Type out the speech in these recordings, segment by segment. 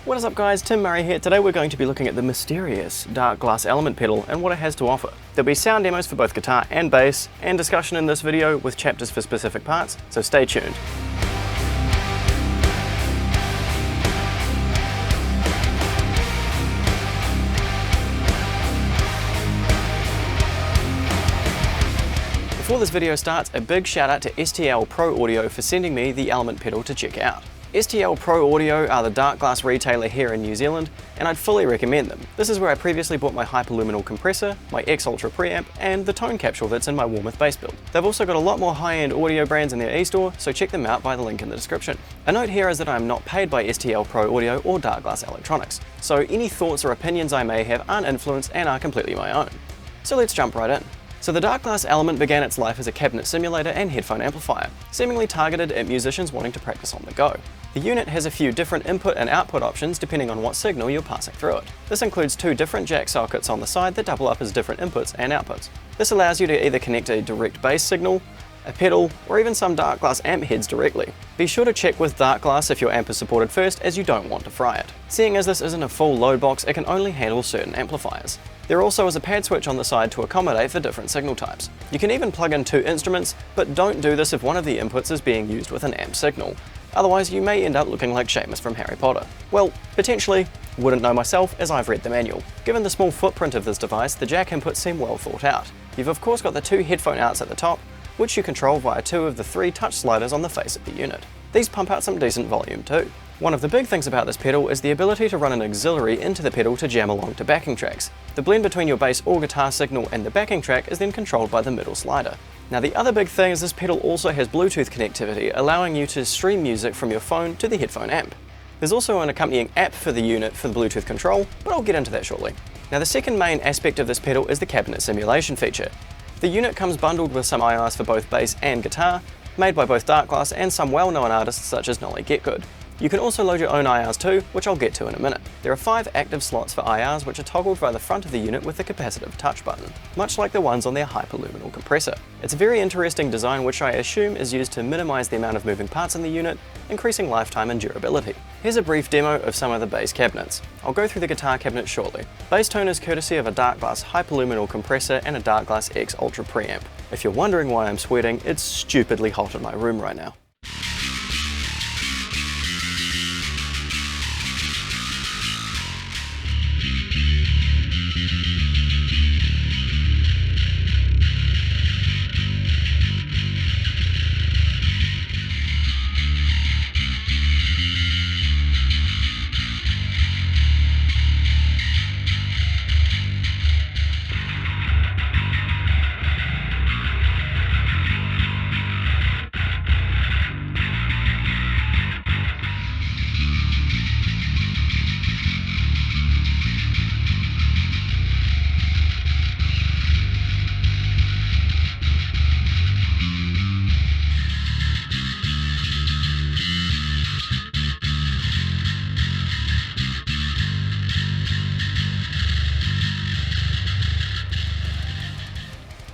What is up guys, Tim Murray here. Today we're going to be looking at the mysterious Darkglass Element pedal and what it has to offer. There'll be sound demos for both guitar and bass, and discussion in this video with chapters for specific parts, so stay tuned. Before this video starts, a big shout out to STL Pro Audio for sending me the Element pedal to check out. STL Pro Audio are the Darkglass retailer here in New Zealand, and I'd fully recommend them. This is where I previously bought my Luminal compressor, my X Ultra preamp, and the tone capsule that's in my Warmoth bass build. They've also got a lot more high-end audio brands in their e-store, so check them out by the link in the description. A note here is that I'm not paid by STL Pro Audio or Darkglass Electronics, so any thoughts or opinions I may have aren't influenced and are completely my own. So let's jump right in. So the Darkglass Element began its life as a cabinet simulator and headphone amplifier, seemingly targeted at musicians wanting to practice on the go. The unit has a few different input and output options depending on what signal you're passing through it. This includes two different jack sockets on the side that double up as different inputs and outputs. This allows you to either connect a direct bass signal, a pedal, or even some Darkglass amp heads directly. Be sure to check with Darkglass if your amp is supported first, as you don't want to fry it. Seeing as this isn't a full load box, it can only handle certain amplifiers. There also is a pad switch on the side to accommodate for different signal types. You can even plug in two instruments, but don't do this if one of the inputs is being used with an amp signal. Otherwise you may end up looking like Seamus from Harry Potter. Well, potentially. Wouldn't know myself, as I've read the manual. Given the small footprint of this device, the jack inputs seem well thought out. You've of course got the two headphone outs at the top, which you control via two of the three touch sliders on the face of the unit. These pump out some decent volume too. One of the big things about this pedal is the ability to run an auxiliary into the pedal to jam along to backing tracks. The blend between your bass or guitar signal and the backing track is then controlled by the middle slider. Now the other big thing is this pedal also has Bluetooth connectivity, allowing you to stream music from your phone to the headphone amp. There's also an accompanying app for the unit for the Bluetooth control, but I'll get into that shortly. Now the second main aspect of this pedal is the cabinet simulation feature. The unit comes bundled with some IRs for both bass and guitar, made by both Darkglass and some well-known artists such as Gecko. You can also load your own IRs too, which I'll get to in a minute. There are 5 active slots for IRs which are toggled by the front of the unit with the capacitive touch button, much like the ones on their Luminal compressor. It's a very interesting design which I assume is used to minimize the amount of moving parts in the unit, increasing lifetime and durability. Here's a brief demo of some of the bass cabinets. I'll go through the guitar cabinet shortly. Bass tone is courtesy of a Darkglass Luminal compressor and a Darkglass X Ultra preamp. If you're wondering why I'm sweating, it's stupidly hot in my room right now.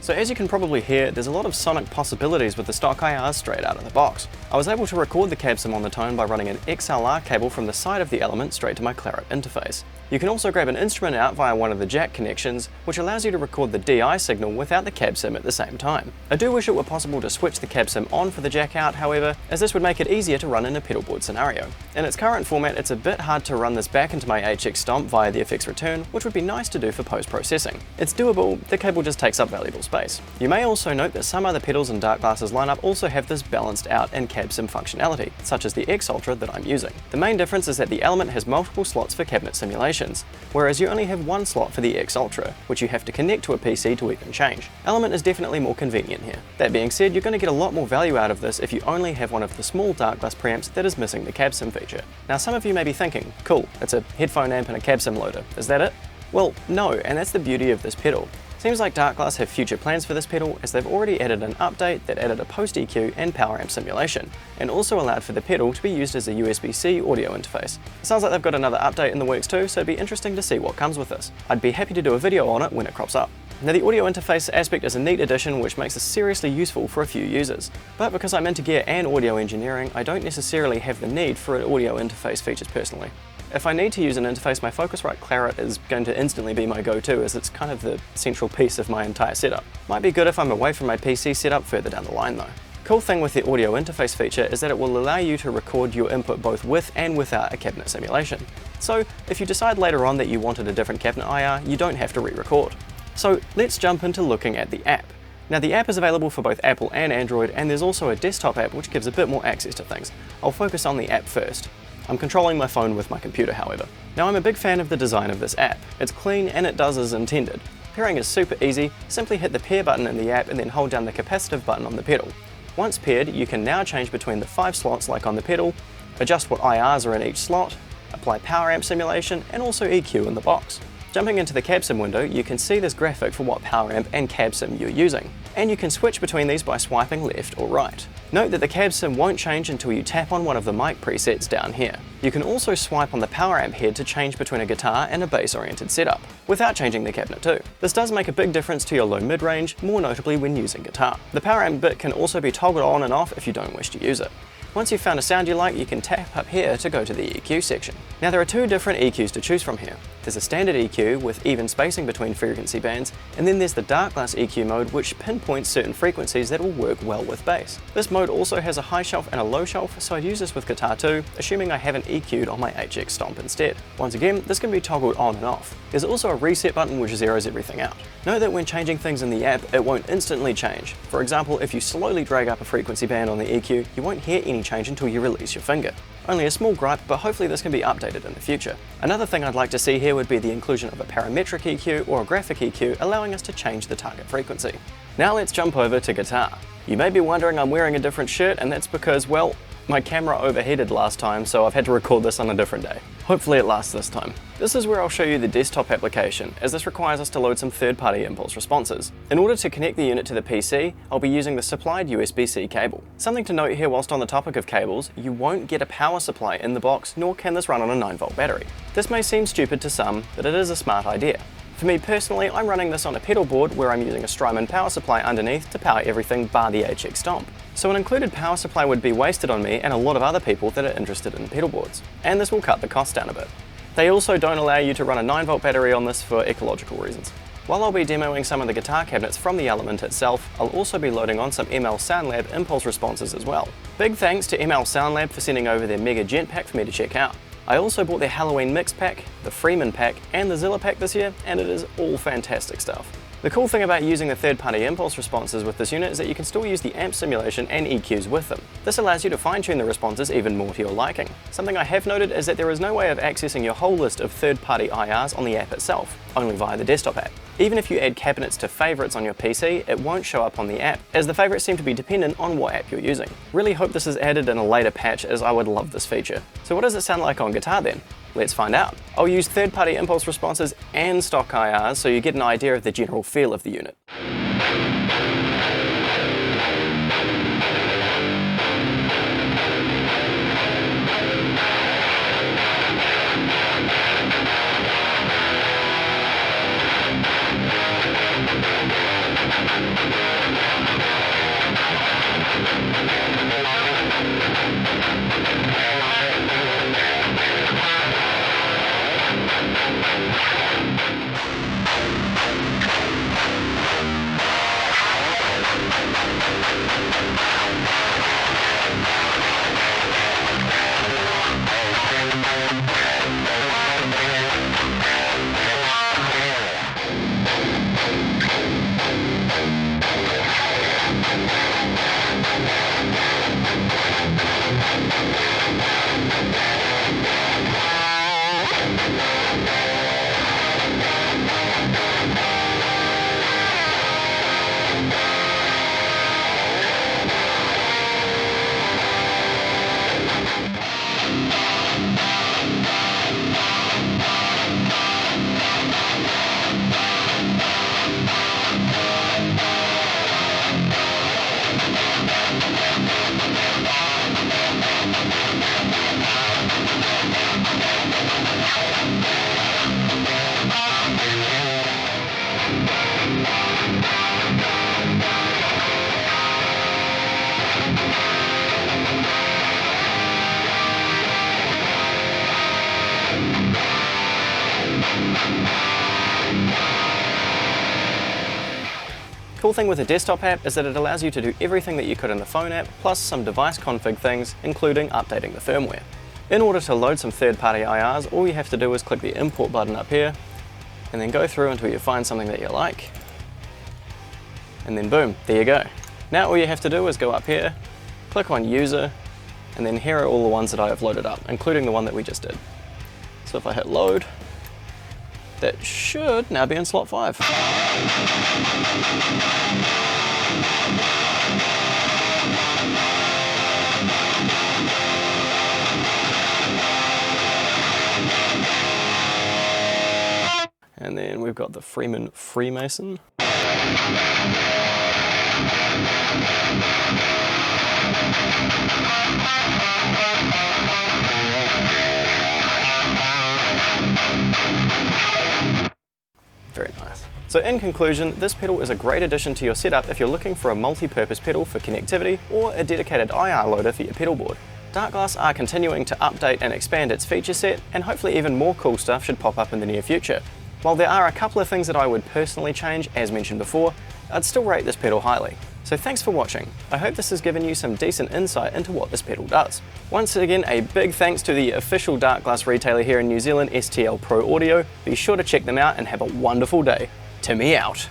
So as you can probably hear, there's a lot of sonic possibilities with the stock IRs straight out of the box. I was able to record the Cabsim on the tone by running an XLR cable from the side of the Element straight to my Clarett interface. You can also grab an instrument out via one of the jack connections, which allows you to record the DI signal without the Cabsim at the same time. I do wish it were possible to switch the Cabsim on for the jack out, however, as this would make it easier to run in a pedal board scenario. In its current format, it's a bit hard to run this back into my HX Stomp via the FX return, which would be nice to do for post-processing. It's doable, the cable just takes up valuable space. You may also note that some other pedals in Darkglass's lineup also have this balanced out and Cabsim functionality, such as the X Ultra that I'm using. The main difference is that the Element has multiple slots for cabinet simulations, whereas you only have one slot for the X Ultra, which you have to connect to a PC to even change. Element is definitely more convenient here. That being said, you're going to get a lot more value out of this if you only have one of the small Darkglass preamps that is missing the Cabsim feature. Now some of you may be thinking, cool, it's a headphone amp and a Cabsim loader, is that it? Well, no, and that's the beauty of this pedal. Seems like Darkglass have future plans for this pedal, as they've already added an update that added a post EQ and power amp simulation, and also allowed for the pedal to be used as a USB-C audio interface. It sounds like they've got another update in the works too, so it'd be interesting to see what comes with this. I'd be happy to do a video on it when it crops up. Now the audio interface aspect is a neat addition which makes it seriously useful for a few users. But because I'm into gear and audio engineering, I don't necessarily have the need for audio interface features personally. If I need to use an interface, my Focusrite Clarett is going to instantly be my go-to, as it's kind of the central piece of my entire setup. Might be good if I'm away from my PC setup further down the line though. Cool thing with the audio interface feature is that it will allow you to record your input both with and without a cabinet simulation. So if you decide later on that you wanted a different cabinet IR, you don't have to re-record. So let's jump into looking at the app. Now the app is available for both Apple and Android, and there's also a desktop app which gives a bit more access to things. I'll focus on the app first. I'm controlling my phone with my computer, however. Now I'm a big fan of the design of this app. It's clean and it does as intended. Pairing is super easy. Simply hit the pair button in the app and then hold down the capacitive button on the pedal. Once paired, you can now change between the 5 slots like on the pedal, adjust what IRs are in each slot, apply power amp simulation, and also EQ in the box. Jumping into the Cabsim window, you can see this graphic for what power amp and Cabsim you're using, and you can switch between these by swiping left or right. Note that the Cabsim won't change until you tap on one of the mic presets down here. You can also swipe on the power amp head to change between a guitar and a bass-oriented setup, without changing the cabinet too. This does make a big difference to your low mid-range, more notably when using guitar. The power amp bit can also be toggled on and off if you don't wish to use it. Once you've found a sound you like, you can tap up here to go to the EQ section. Now there are 2 different EQs to choose from here. There's a standard EQ with even spacing between frequency bands, and then there's the Darkglass EQ mode which pinpoints certain frequencies that will work well with bass. This mode also has a high shelf and a low shelf, so I'd use this with guitar too, assuming I haven't EQ'd on my HX Stomp instead. Once again, this can be toggled on and off. There's also a reset button which zeroes everything out. Note that when changing things in the app, it won't instantly change. For example, if you slowly drag up a frequency band on the EQ, you won't hear any change until you release your finger. Only a small gripe, but hopefully this can be updated in the future. Another thing I'd like to see here would be the inclusion of a parametric EQ or a graphic EQ, allowing us to change the target frequency. Now let's jump over to guitar. You may be wondering I'm wearing a different shirt, and that's because, well, my camera overheated last time, so I've had to record this on a different day. Hopefully it lasts this time. This is where I'll show you the desktop application, as this requires us to load some third-party impulse responses. In order to connect the unit to the PC, I'll be using the supplied USB-C cable. Something to note here whilst on the topic of cables, you won't get a power supply in the box, nor can this run on a 9-volt battery. This may seem stupid to some, but it is a smart idea. For me personally, I'm running this on a pedal board where I'm using a Strymon power supply underneath to power everything bar the HX Stomp. So an included power supply would be wasted on me and a lot of other people that are interested in pedal boards. And this will cut the cost down a bit. They also don't allow you to run a 9-volt battery on this for ecological reasons. While I'll be demoing some of the guitar cabinets from the Element itself, I'll also be loading on some ML SoundLab impulse responses as well. Big thanks to ML SoundLab for sending over their Mega Gent pack for me to check out. I also bought their Halloween Mix pack, the Freeman pack, and the Zilla pack this year, and it is all fantastic stuff. The cool thing about using the third-party impulse responses with this unit is that you can still use the amp simulation and EQs with them. This allows you to fine-tune the responses even more to your liking. Something I have noted is that there is no way of accessing your whole list of third-party IRs on the app itself, only via the desktop app. Even if you add cabinets to favorites on your PC, it won't show up on the app, as the favorites seem to be dependent on what app you're using. Really hope this is added in a later patch, as I would love this feature. So what does it sound like on guitar then? Let's find out. I'll use third-party impulse responses and stock IRs so you get an idea of the general feel of the unit. Cool thing with the desktop app is that it allows you to do everything that you could in the phone app, plus some device config things, including updating the firmware. In order to load some third-party IRs, all you have to do is click the import button up here, and then go through until you find something that you like, and then boom, there you go. Now all you have to do is go up here, click on user, and then here are all the ones that I have loaded up, including the one that we just did. So if I hit load, that should now be in slot 5. And then we've got the Freemason. Very nice. So in conclusion, this pedal is a great addition to your setup if you're looking for a multi-purpose pedal for connectivity or a dedicated IR loader for your pedal board. Darkglass are continuing to update and expand its feature set, and hopefully even more cool stuff should pop up in the near future. While there are a couple of things that I would personally change, as mentioned before, I'd still rate this pedal highly. So thanks for watching. I hope this has given you some decent insight into what this pedal does. Once again, a big thanks to the official Darkglass retailer here in New Zealand, STL Pro Audio. Be sure to check them out and have a wonderful day. Timmy out.